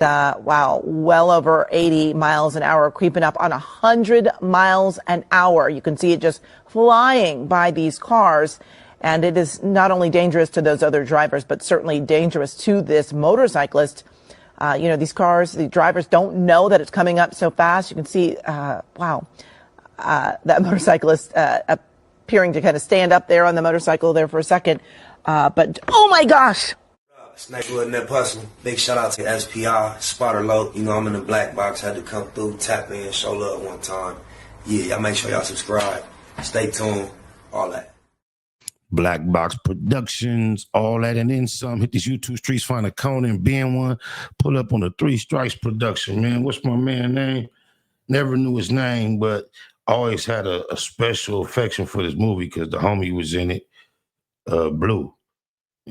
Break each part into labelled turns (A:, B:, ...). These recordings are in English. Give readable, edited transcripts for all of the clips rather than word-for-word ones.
A: Wow, well over 80 miles an hour, creeping up on 100 miles an hour. You can see it just flying by these cars. And it is not only dangerous to those other drivers, but certainly dangerous to this motorcyclist. These cars, the drivers don't know that it's coming up so fast. You can see, that motorcyclist appearing to kind of stand up there on the motorcycle there for a second. But, oh my gosh.
B: Sniper in that puzzle. Big shout out to SPI, Spotter Low. You know, I'm in the black box. Had to come through, tap in, show love one time. Yeah, y'all make sure y'all subscribe. Stay tuned. All that.
C: Black Box Productions, all that, and then some. Hit these YouTube streets, find a Conan, being one. Pull up on the Three Strikes production, man. What's my man name? Never knew his name, but always had a special affection for this movie because the homie was in it, Blue.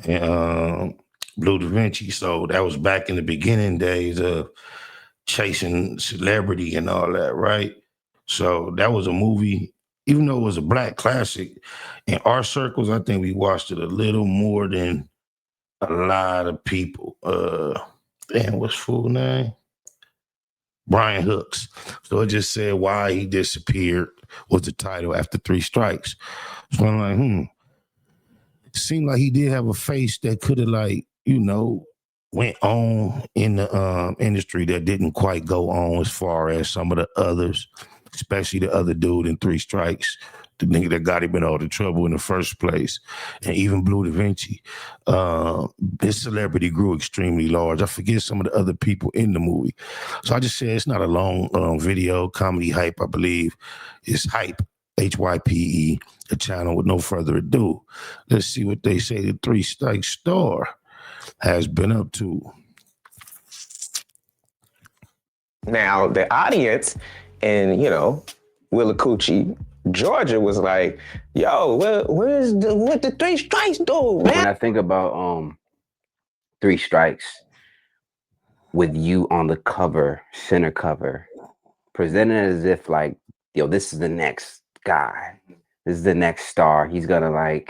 C: And, Blue Da Vinci. So that was back in the beginning days of chasing celebrity and all that, right? So that was a movie, even though it was a black classic, in our circles, I think we watched it a little more than a lot of people. What's full name? Brian Hooks. So it just said Why He Disappeared was the title after Three Strikes. So I'm like, It seemed like he did have a face that could have went on in the industry that didn't quite go on as far as some of the others, especially the other dude in Three Strikes, the nigga that got him in all the trouble in the first place, and even Blue Da Vinci. His celebrity grew extremely large. I forget some of the other people in the movie. So I just said it's not a long video. Comedy Hype, I believe, is Hype, HYPE, a channel. With no further ado, let's see what they say the Three Strikes star has been up to.
D: Now, the audience in, Willacoochee, Georgia was like, yo, what the Three Strikes do, man?
E: When I think about Three Strikes with you on the cover, center cover, presented as if this is the next guy. This is the next star. He's gonna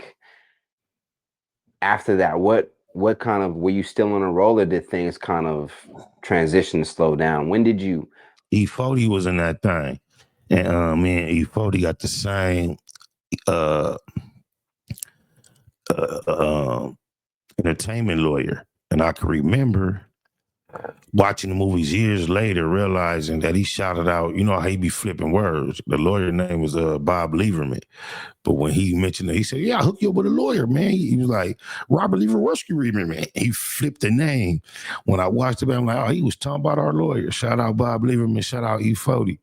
E: after that, what kind of, were you still on a roll, or did things kind of transition, slow down? When did you?
C: E40 was in that thing. And me and E40 got the same entertainment lawyer. And I can remember watching the movies years later, realizing that he shouted out, you know how he be flipping words. The lawyer name was Bob Lieberman. But when he mentioned it, he said, yeah, I'll hook you up with a lawyer, man. He was like, Robert Lieberman, man. He flipped the name. When I watched it, I'm like, oh, he was talking about our lawyer. Shout out Bob Lieberman, shout out E40.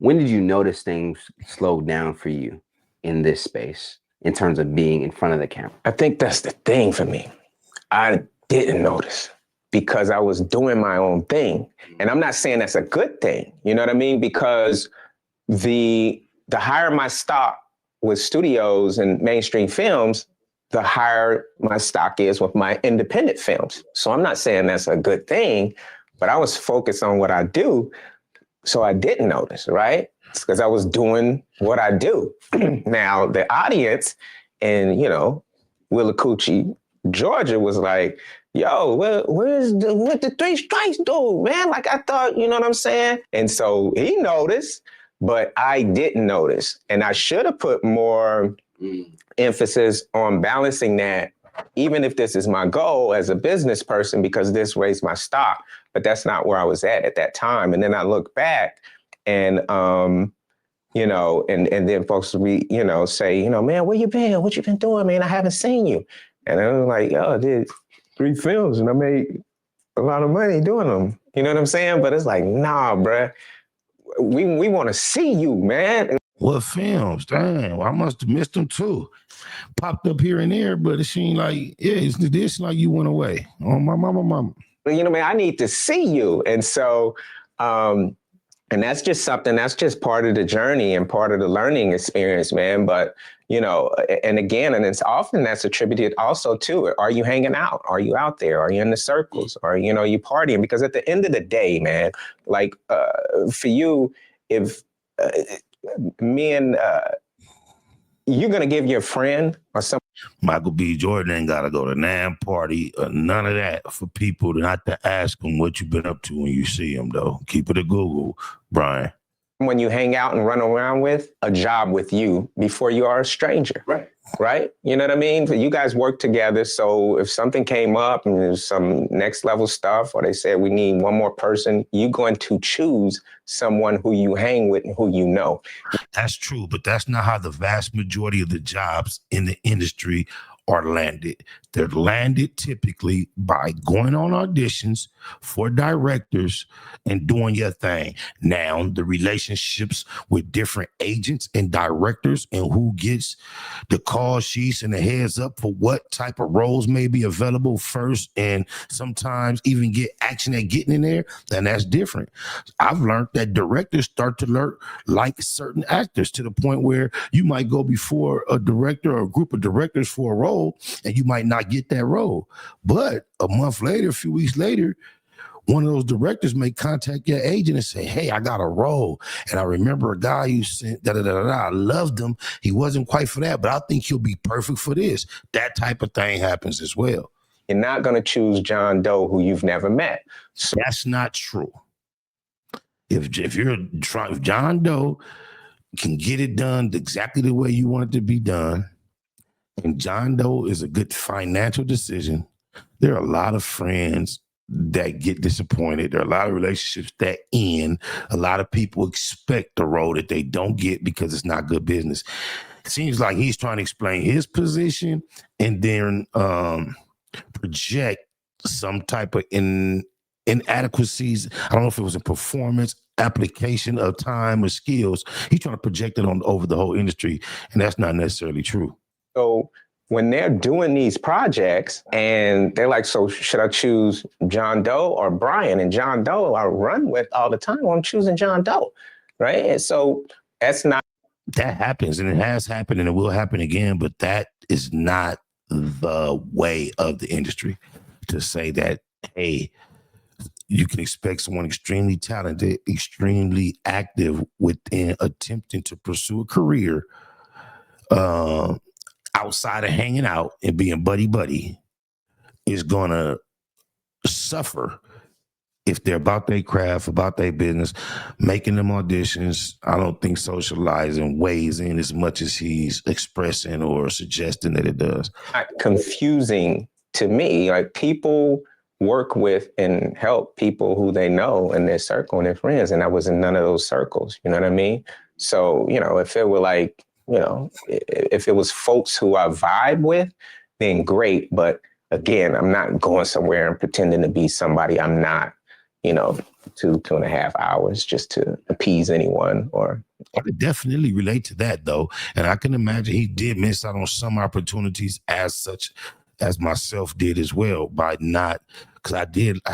E: When did you notice things slowed down for you in this space in terms of being in front of the camera?
D: I think that's the thing for me. I didn't notice because I was doing my own thing. And I'm not saying that's a good thing, you know what I mean? Because the higher my stock with studios and mainstream films, the higher my stock is with my independent films. So I'm not saying that's a good thing, but I was focused on what I do. So I didn't notice, right? It's because I was doing what I do. Now, the audience in, Willacoochee, Georgia was like, yo, what the Three Strikes do, man? Like, I thought, you know what I'm saying? And so he noticed, but I didn't notice. And I should have put more emphasis on balancing that, even if this is my goal as a business person, because this raised my stock. But that's not where I was at that time. And then I look back and, and then folks say, man, where you been? What you been doing, man? I haven't seen you. And I was like, I did 3 films and I made a lot of money doing them. You know what I'm saying? But it's like, nah, bruh, we want to see you, man.
C: What films? Damn, I must have missed them too. Popped up here and there, but it seemed like, it's like you went away. Oh, my mama.
D: Man, I need to see you. And so, and that's just something, that's just part of the journey and part of the learning experience, man. But, and again, and it's often that's attributed also to, are you hanging out? Are you out there? Are you in the circles? Are you partying? Because at the end of the day, man, like for you, if me and you're going to give your friend or some.
C: Michael B. Jordan ain't got to go to NAM party or none of that for people not to ask him what you've been up to when you see him, though. Keep it a Google, Brian.
D: When you hang out and run around with, a job with you before you are a stranger. Right? You know what I mean? You guys work together. So if something came up and there's some next level stuff, or they said we need one more person, you're going to choose someone who you hang with and who you know.
C: That's true, but that's not how the vast majority of the jobs in the industry are landed. They're landed typically by going on auditions for directors and doing your thing. Now, the relationships with different agents and directors and who gets the call sheets and the heads up for what type of roles may be available first, and sometimes even get action at getting in there, then that's different. I've learned that directors start to like certain actors to the point where you might go before a director or a group of directors for a role, and you might not get that role. But a month later, a few weeks later, one of those directors may contact your agent and say, hey, I got a role. And I remember a guy you sent, I loved him. He wasn't quite for that, but I think he'll be perfect for this. That type of thing happens as well.
D: You're not going to choose John Doe who you've never met.
C: So that's not true. If John Doe can get it done exactly the way you want it to be done, and John Doe is a good financial decision, there are a lot of friends that get disappointed. There are a lot of relationships that end. A lot of people expect the role that they don't get because it's not good business. It seems like he's trying to explain his position and then project some type of inadequacies. I don't know if it was a performance, application of time or skills. He's trying to project it on over the whole industry, and that's not necessarily true.
D: So when they're doing these projects and they're like, so should I choose John Doe or Brian? And John Doe I run with all the time. Well, I'm choosing John Doe, right? And so that's not.
C: That happens, and it has happened, and it will happen again, but that is not the way of the industry to say that, hey, you can expect someone extremely talented, extremely active within attempting to pursue a career outside of hanging out and being buddy-buddy is going to suffer if they're about their craft, about their business, making them auditions. I don't think socializing weighs in as much as he's expressing or suggesting that it does.
D: Confusing to me. Like, people work with and help people who they know in their circle and their friends, and I was in none of those circles. You know what I mean? So, if it were like, if it was folks who I vibe with, then great. But again, I'm not going somewhere and pretending to be somebody I'm not, 2.5 hours just to appease anyone. Or
C: I could definitely relate to that, though. And I can imagine he did miss out on some opportunities as myself did as well, by not, because I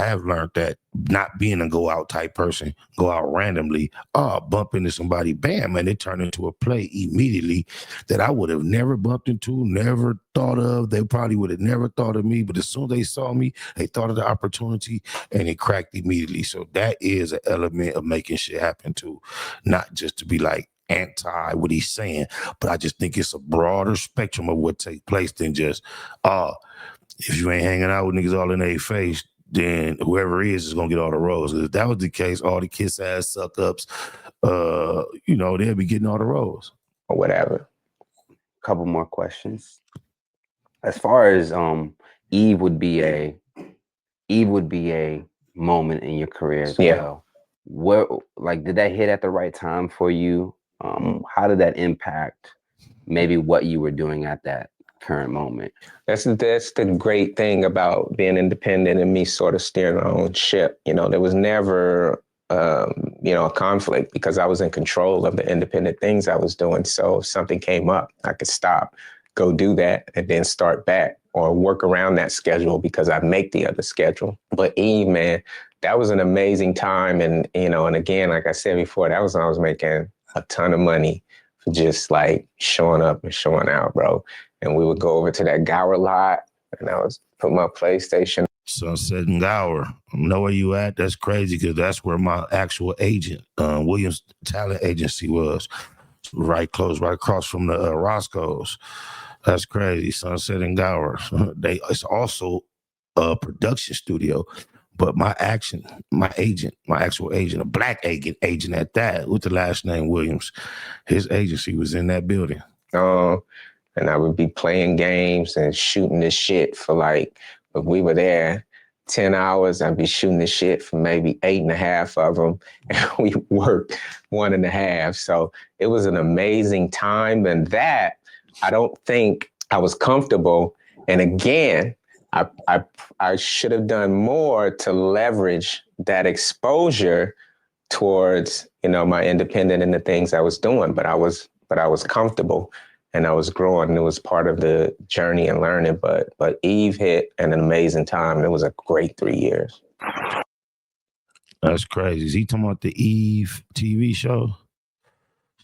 C: have learned that not being a go out type person, go out randomly, bump into somebody, bam, and it turned into a play immediately that I would have never bumped into, never thought of. They probably would have never thought of me, but as soon as they saw me, they thought of the opportunity and it cracked immediately. So that is an element of making shit happen too, not just to be like anti what he's saying, but I just think it's a broader spectrum of what takes place than just, if you ain't hanging out with niggas all in their face, then whoever is going to get all the roles. If that was the case, all the kiss ass suck ups, they'll be getting all the roles.
D: Or whatever.
E: Couple more questions. As far as Eve would be a moment in your career as well. Did that hit at the right time for you? How did that impact maybe what you were doing at that current moment?
D: That's the great thing about being independent and me sort of steering my own ship. There was never, a conflict because I was in control of the independent things I was doing. So if something came up, I could stop, go do that, and then start back or work around that schedule because I make the other schedule. But Eve, man, that was an amazing time. And, and again, like I said before, that was when I was making a ton of money for just like showing up and showing out, bro. And we would go over to that Gower lot and I was put my PlayStation.
C: Sunset and Gower. I know where you at. That's crazy because that's where my actual agent, Williams Talent Agency was. right across from the Roscoe's. That's crazy. Sunset and Gower. It's also a production studio. But my actual agent, a black agent at that, with the last name Williams, his agency was in that building.
D: And I would be playing games and shooting the shit for like, if we were there 10 hours, I'd be shooting the shit for maybe 8.5 of them. And we worked 1.5. So it was an amazing time. And that, I don't think I was comfortable. And again, I should have done more to leverage that exposure towards, my independent and the things I was doing. But I was comfortable and I was growing, and it was part of the journey and learning. But Eve hit an amazing time. It was a great 3 years.
C: That's crazy. Is he talking about the Eve TV show?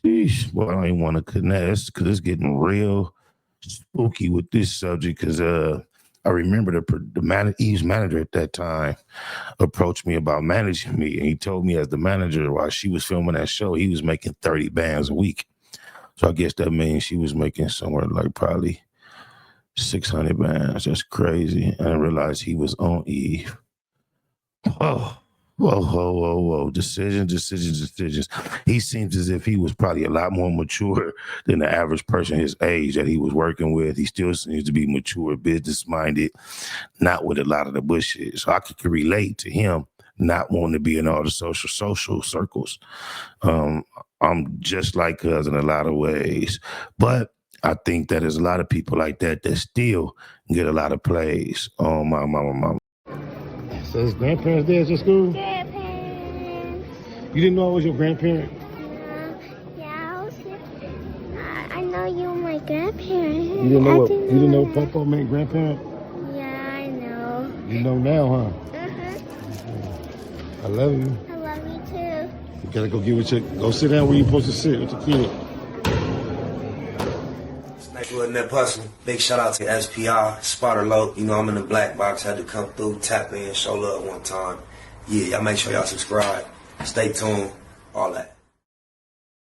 C: Sheesh. Well, I don't even want to connect because it's getting real spooky with this subject. Because I remember Eve's manager at that time approached me about managing me, and he told me as the manager while she was filming that show, he was making 30 bands a week. So I guess that means she was making somewhere like probably 600 bands. That's crazy. And I realized he was on Eve. Whoa. Decisions. He seems as if he was probably a lot more mature than the average person his age that he was working with. He still seems to be mature, business-minded, not with a lot of the bullshit. So I could relate to him not wanting to be in all the social circles. I'm just like Cuz in a lot of ways. But I think that there's a lot of people like that still get a lot of plays. Oh, my mama. So his grandparents there at your school?
F: Grandparents.
C: You didn't know I was your grandparent?
F: Yeah, I was here. I know you were my grandparent.
C: You didn't know Popo meant grandparent?
F: Yeah, I know.
C: You know now, huh? I love you.
F: I love you too.
C: You gotta go sit down where you're supposed to sit with your kid.
B: Wasn't that puzzle. Big shout out to SPI, Spotter Low. I'm in the black box. Had to come through, tap in, show love one time. Yeah, y'all make sure y'all subscribe. Stay tuned. All that.